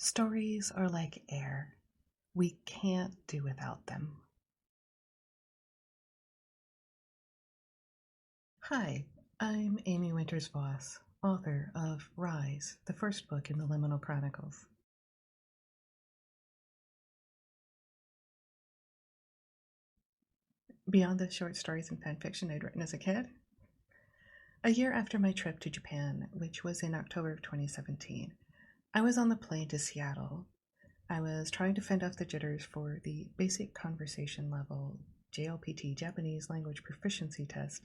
Stories are like air. We can't do without them. Hi, I'm Amy Winters-Voss, author of Rise, the first book in the Liminal Chronicles. Beyond the short stories and fan fiction I'd written as a kid, a year after my trip to Japan, which was in October of 2017, I was on the plane to Seattle. I was trying to fend off the jitters for the basic conversation level JLPT, Japanese Language Proficiency Test.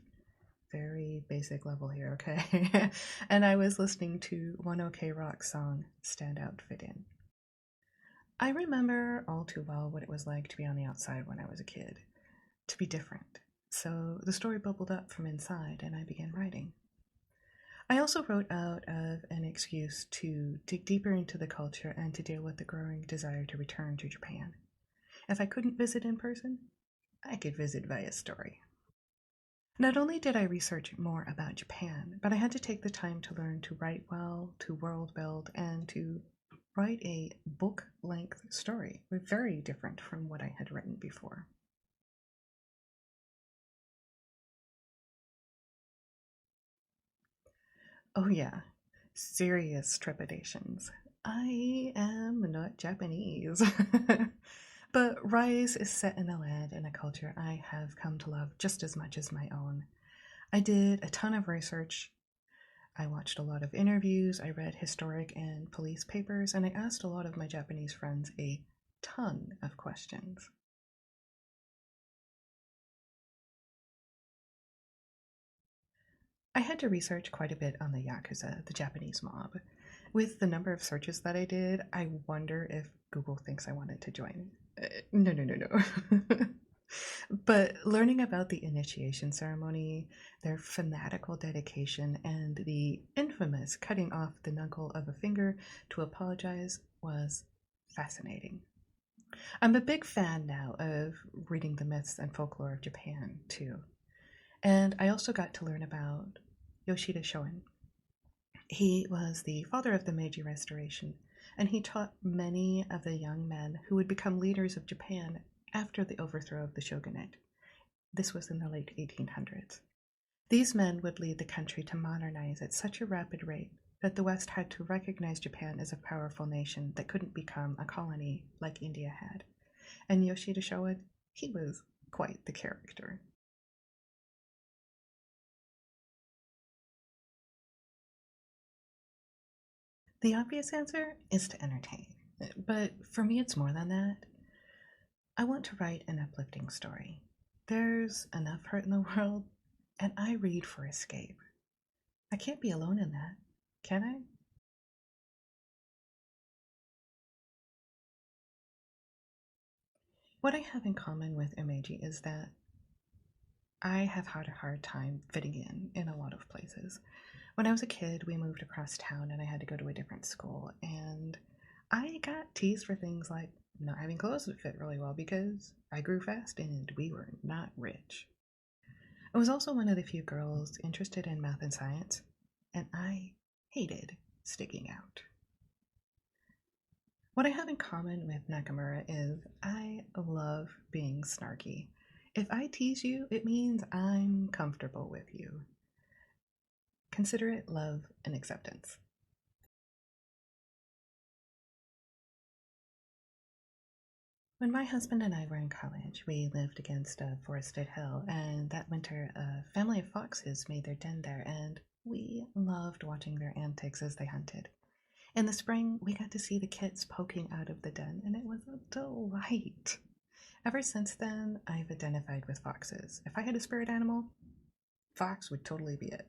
Very basic level here, okay? And I was listening to One OK Rock's song, Stand Out, Fit In. I remember all too well what it was like to be on the outside when I was a kid, to be different. So the story bubbled up from inside and I began writing. I also wrote out of an excuse to dig deeper into the culture and to deal with the growing desire to return to Japan. If I couldn't visit in person, I could visit via story. Not only did I research more about Japan, but I had to take the time to learn to write well, to world build, and to write a book-length story. Very different from what I had written before. Oh yeah, serious trepidations. I am not Japanese. But Rise is set in a land and a culture I have come to love just as much as my own. I did a ton of research. I watched a lot of interviews, I read historic and police papers, and I asked a lot of my Japanese friends a ton of questions. I had to research quite a bit on the Yakuza, the Japanese mob. With the number of searches that I did, I wonder if Google thinks I wanted to join. No. But learning about the initiation ceremony, their fanatical dedication, and the infamous cutting off the knuckle of a finger to apologize was fascinating. I'm a big fan now of reading the myths and folklore of Japan, too. And I also got to learn about Yoshida Shoin. He was the father of the Meiji Restoration, and he taught many of the young men who would become leaders of Japan after the overthrow of the shogunate. This was in the late 1800s. These men would lead the country to modernize at such a rapid rate that the West had to recognize Japan as a powerful nation that couldn't become a colony like India had. And Yoshida Shoin, he was quite the character. The obvious answer is to entertain. But for me, it's more than that. I want to write an uplifting story. There's enough hurt in the world, and I read for escape. I can't be alone in that, can I? What I have in common with Umeji is that I have had a hard time fitting in a lot of places. When I was a kid, we moved across town and I had to go to a different school, and I got teased for things like not having clothes that fit really well because I grew fast and we were not rich. I was also one of the few girls interested in math and science, and I hated sticking out. What I have in common with Nakamura is I love being snarky. If I tease you, it means I'm comfortable with you. Consider it love and acceptance. When my husband and I were in college, we lived against a forested hill, and that winter a family of foxes made their den there, and we loved watching their antics as they hunted. In the spring, we got to see the kids poking out of the den, and it was a delight. Ever since then, I've identified with foxes. If I had a spirit animal, fox would totally be it.